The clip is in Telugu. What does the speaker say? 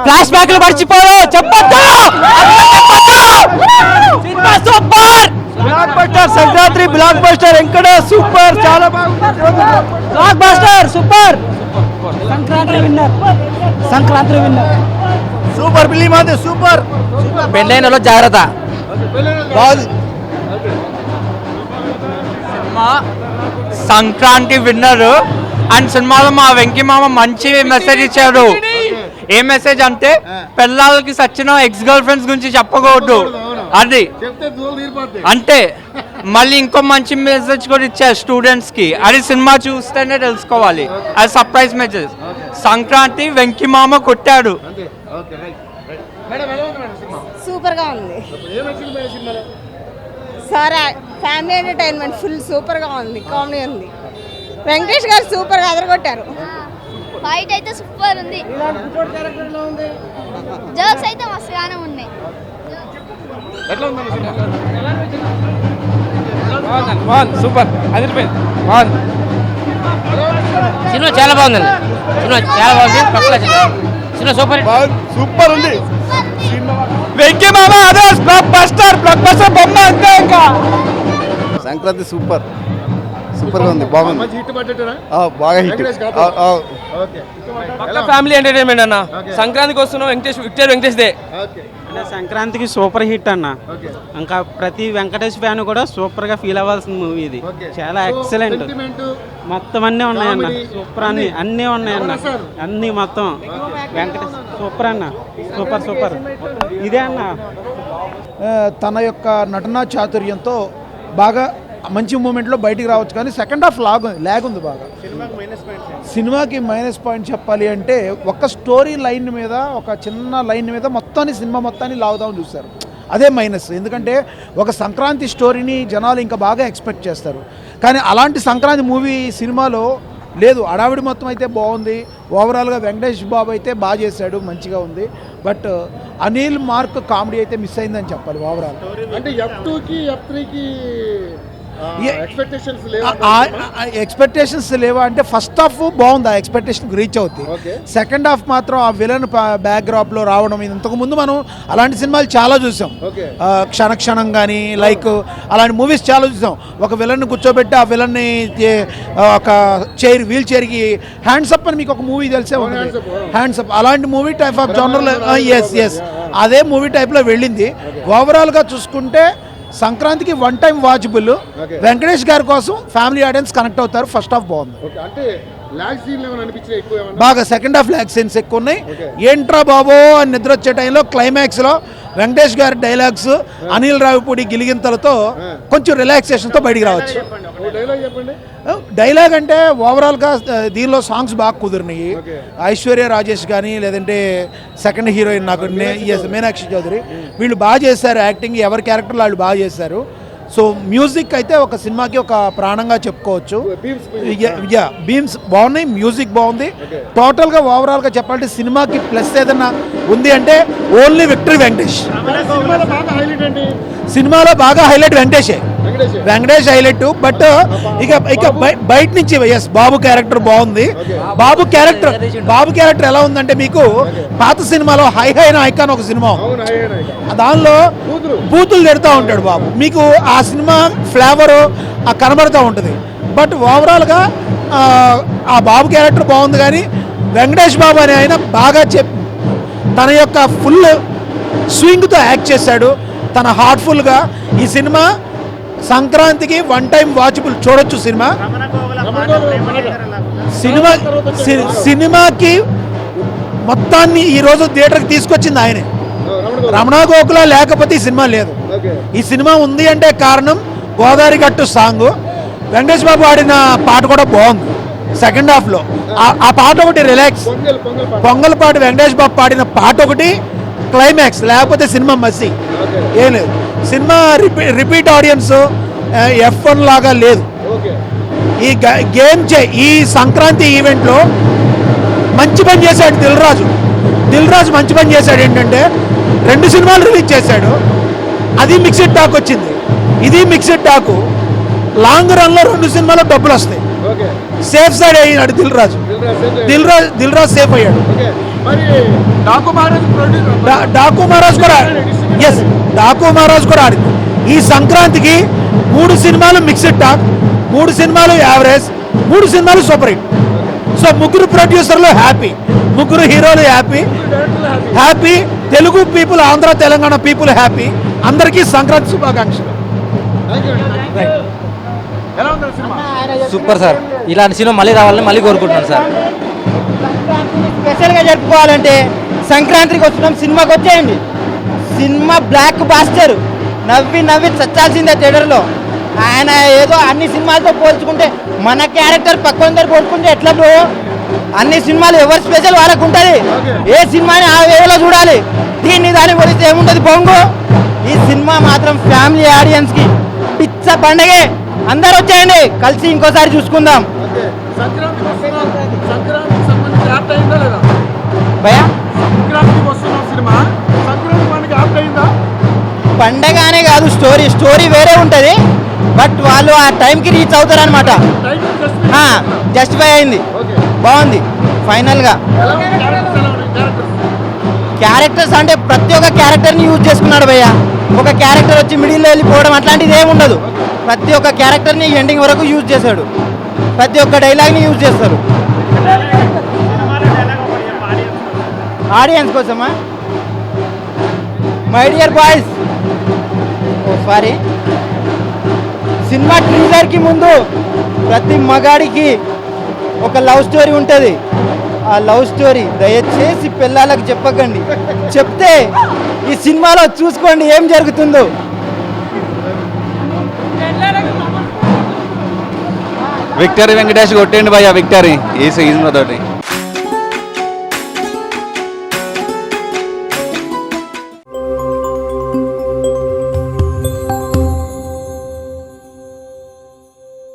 ఫ్లాష్ బ్యాక్ మర్చిపోరు చెప్పొద్దు cinema super block buster Sankranti block buster ఎక్కడ సూపర్ చాలా block buster super Sankranti winner super film అది సూపర్ పెళ్ళైనలో జాగ్రత్త బాగుంది సినిమా సంక్రాంతి విన్నర్ అండ్ సినిమాలో మా వెంకీ మామ మంచి మెసేజ్ ఇచ్చాడు. ఏ మెసేజ్ అంటే పిల్లలకి సచిన ఎక్స్ గర్ల్ ఫ్రెండ్స్ గురించి చెప్పకూడదు అది అంటే మళ్ళీ ఇంకో మంచి మెసేజ్ కూడా ఇచ్చారు స్టూడెంట్స్ కి. అది సినిమా చూస్తేనే తెలుసుకోవాలి. అది సర్ప్రైజ్ మెసేజ్. సంక్రాంతి వెంకీ మామ కొట్టాడు. సూపర్ గా ఉంది sir. Family entertainment full super గా ఉంది. కామెడీ ఉంది. వెంకటేష్ గారు సూపర్ గా అదరగొట్టారు. ఫైట్ అయితే సూపర్ ఉంది. జోక్స్ అయితే మస్తుగానే ఉన్నాయి. సూపర్ అదిరిపోయింది. బాగుంది సినిమా చాలా బాగుందండి. సినిమా చాలా బాగుంది. సినిమా సూపర్ సూపర్ ఉంది. వెంకీ మామ అదర్స్ బ్లాక్ బస్టర్ బొమ్మ అంతే. ఇంకా సంక్రాంతి సూపర్ సూపర్ గా ఉంది. బాగుంది. బాగా హిట్. ఫ్యామిలీ ఎంటర్టైన్మెంట్ అన్న. సంక్రాంతికి వస్తున్నాం వెంకటేష్ దే అంటే సంక్రాంతికి సూపర్ హిట్ అన్న. ఇంకా ప్రతి వెంకటేష్ ఫ్యాన్ కూడా సూపర్ గా ఫీల్ అవ్వాల్సిన మూవీ ఇది. చాలా ఎక్సలెంట్. మొత్తం అన్నీ ఉన్నాయన్న. సూపర్ అన్నీ ఉన్నాయన్న. అన్నీ మొత్తం వెంకటేష్ సూపర్ అన్న. సూపర్ ఇదే అన్న. తన యొక్క నటనా చాతుర్యంతో బాగా మంచి మూమెంట్లో బయటికి రావచ్చు. కానీ సెకండ్ హాఫ్ ల్యాగ్ ఉంది బాగా. సినిమాకి మైనస్ పాయింట్ చెప్పాలి అంటే ఒక స్టోరీ లైన్ మీద, ఒక చిన్న లైన్ మీద సినిమా మొత్తాన్ని లాగుదామని చూస్తారు. అదే మైనస్. ఎందుకంటే ఒక సంక్రాంతి స్టోరీని జనాలు ఇంకా బాగా ఎక్స్పెక్ట్ చేస్తారు. కానీ అలాంటి సంక్రాంతి మూవీ సినిమాలో లేదు. అడావిడి మొత్తం అయితే బాగుంది. ఓవరాల్గా వెంకటేష్ బాబు అయితే బాగా చేశాడు, మంచిగా ఉంది. బట్ అనిల్ మార్క్ కామెడీ అయితే మిస్ అయిందని చెప్పాలి ఓవరాల్. అంటే F2కి F3కి ఎక్స్పెక్టేషన్స్ లేవా అంటే ఫస్ట్ హాఫ్ బాగుంది. ఆ ఎక్స్పెక్టేషన్ రీచ్ అవుతుంది. సెకండ్ హాఫ్ మాత్రం ఆ విలన్ బ్యాక్డ్రాప్ లో రావడం. ఇంతకుముందు మనం అలాంటి సినిమాలు చాలా చూసాం. క్షణక్షణం కానీ లైక్ అలాంటి మూవీస్ చాలా చూసాం. ఒక విలన్ కూర్చోబెట్టి ఆ విలన్ని ఒక వీల్ చైర్కి హ్యాండ్స్ అప్ అని మీకు ఒక మూవీ తెలిసే ఉంటుంది. హ్యాండ్స్ అప్ అలాంటి మూవీ టైప్ ఆఫ్ జోనర్లో ఎస్ అదే మూవీ టైప్లో వెళ్ళింది. ఓవరాల్గా చూసుకుంటే సంక్రాంతికి వన్ టైం వాచబుల్. వెంకటేష్ గారి కోసం ఫ్యామిలీ ఆడియన్స్ కనెక్ట్ అవుతారు. ఫస్ట్ హాఫ్ బాగుంది. బాగా సెకండ్ హాఫ్ ల్యాగ్ సీన్స్ ఎక్కువ ఉన్నాయి. ఏంట్రా బాబో అని నిద్ర వచ్చే టైంలో క్లైమాక్స్లో వెంకటేష్ గారి డైలాగ్స్, అనిల్ రావిపూడి గిలిగింతలతో కొంచెం రిలాక్సేషన్తో బయటికి రావచ్చు. డైలాగ్ అంటే ఓవరాల్గా దీనిలో సాంగ్స్ బాగా కుదిరినాయి. ఐశ్వర్య రాజేష్ కానీ లేదంటే సెకండ్ హీరోయిన్ నాకు మీనాక్షి చౌదరి వీళ్ళు బాగా చేశారు. యాక్టింగ్ ఎవరి క్యారెక్టర్లు వాళ్ళు బాగా చేశారు. సో మ్యూజిక్ అయితే ఒక సినిమాకి ఒక ప్రాణంగా చెప్పుకోవచ్చు. బీమ్స్ బాగున్నాయి, మ్యూజిక్ బాగుంది. టోటల్గా ఓవరాల్గా చెప్పాలంటే సినిమాకి ప్లస్ ఏదన్నా ఉంది అంటే ఓన్లీ విక్టరీ వెంకటేష్. సినిమాలో బాగా హైలైట్ వెంకటేష్ హైలైట్. బట్ ఇక బయట నుంచి బాబు క్యారెక్టర్ బాగుంది. బాబు క్యారెక్టర్ ఎలా ఉందంటే మీకు పాత సినిమాలో హై ఐకాన్ ఒక సినిమా దానిలో బూతులు తిడుతూ ఉంటాడు బాబు. మీకు ఆ సినిమా ఫ్లేవరు కనబడుతూ ఉంటుంది. బట్ ఓవరాల్గా ఆ బాబు క్యారెక్టర్ బాగుంది. కానీ వెంకటేష్ బాబు అనే ఆయన బాగా తన యొక్క ఫుల్ స్వింగ్తో యాక్ట్ చేశాడు. తన హార్ట్ఫుల్గా ఈ సినిమా సంక్రాంతికి వన్ టైం వాచబుల్ చూడొచ్చు. సినిమాకి మొత్తాన్ని ఈరోజు థియేటర్కి తీసుకొచ్చింది ఆయనే. రమణ గోకుల లేకపోతే ఈ సినిమా లేదు. ఈ సినిమా ఉంది అంటే కారణం గోదావరి గట్టు సాంగ్. వెంకటేష్ బాబు ఆడిన పాట కూడా బాగుంది సెకండ్ హాఫ్లో. ఆ పాట ఒకటి రిలాక్స్. పొంగల్ పాట వెంకటేష్ బాబు పాడిన పాట ఒకటి క్లైమాక్స్. లేకపోతే సినిమా మసి ఏం లేదు. సినిమా రిపీట్ ఆడియన్స్ F1 లాగా లేదు. ఈ సంక్రాంతి ఈవెంట్లో మంచి పని చేశాడు దిల్ రాజు మంచి పని చేశాడు. ఏంటంటే 2 సినిమాలు రిలీజ్ చేశాడు. అది మిక్స్డ్ టాక్ వచ్చింది, ఇది మిక్స్డ్ టాక్. లాంగ్ రన్లో 2 సినిమాలో డబ్బులు వస్తాయి. ఓకే సేఫ్ సైడ్ అయ్యాడు దిల్ రాజు సేఫ్ అయ్యాడు. ఓకే మరి డాకు మహారాజ్ ప్రొడ్యూసర్ డాకు మహారాజ్ కూడా ఎస్ డాకు మహారాజ్ కూడా ఆడింది. ఈ సంక్రాంతికి 3 సినిమాలు మిక్స్డ్ టాక్, 3 సినిమాలు యావరేజ్, 3 సినిమాలు సూపర్ హిట్. సో ముగ్గురు ప్రొడ్యూసర్లు హ్యాపీ, ముగ్గురు హీరోలు happy, Telugu people, Andhra Telangana people happy. అందరికీ సంక్రాంతి శుభాకాంక్షలు. ఎలా ఉంది సినిమా? Super sir. ఇలాంటి సినిమా మళ్ళీ రావాలని మళ్ళీ కోరుకుంటున్నాను సార్. స్పెషల్గా జరుపుకోవాలంటే సంక్రాంతికి వస్తున్నాం, సినిమాకి వచ్చేయండి. సినిమా బ్లాక్ బాస్టర్, నవ్వి చచ్చాల్సిందే థియేటర్లో. ఆయన ఏదో అన్ని సినిమాలతో పోల్చుకుంటే మన క్యారెక్టర్ పక్కన పోల్చుకుంటే ఎట్లా బ్రో? అన్ని సినిమాలు ఎవరి స్పెషల్ వాళ్ళకు ఉంటుంది. ఏ సినిమాని ఆ వేలో చూడాలి, దాన్ని పోలిస్తే ఏముంటుంది బొంగు. ఈ సినిమా మాత్రం ఫ్యామిలీ ఆడియన్స్కి పిచ్చ పండగే. అందరు వచ్చేయండి, కలిసి ఇంకోసారి చూసుకుందాం. సంక్రాంతికి వస్తున్నాం, సంక్రాంతికి సంబంధించి యాప్ట్ అయిందా లేదా? భయా సంక్రాంతికి వస్తున్నాం సినిమా సంక్రాంతి మనకి యాప్ట్ అయిందా? పండగానే కాదు, స్టోరీ వేరే ఉంటుంది. బట్ వాళ్ళు ఆ టైంకి రీచ్ అవుతారు అనమాట. జస్టిఫై అయింది, బాగుంది. ఫైనల్గా ఎలా ఉంది క్యారెక్టర్స్? ఎలా ఉన్నాయి క్యారెక్టర్స్ అంటే ప్రతి ఒక్క క్యారెక్టర్ని యూజ్ చేసుకున్నాడు భయ్య. ఒక క్యారెక్టర్ వచ్చి మిడిల్లో వెళ్ళిపోవడం అట్లాంటిది ఏమి ఉండదు. ప్రతి ఒక్క క్యారెక్టర్ని ఎండింగ్ వరకు యూజ్ చేశాడు. ప్రతి ఒక్క డైలాగ్ని యూజ్ చేస్తారు. ఆడియన్స్ కోసమా? My dear boys, sorry, cinema ట్రీజర్కి ముందు ప్రతి మగాడికి ఒక లవ్ స్టోరీ ఉంటుంది. ఆ లవ్ స్టోరీ దయచేసి పిల్లలకు చెప్పకండి. చెప్తే ఈ సినిమాలో చూసుకోండి ఏం జరుగుతుందో. విక్టరీ వెంకటేష్ కొట్టండి భయ్యా, విక్టరీ ఈ సినిమా తోటి.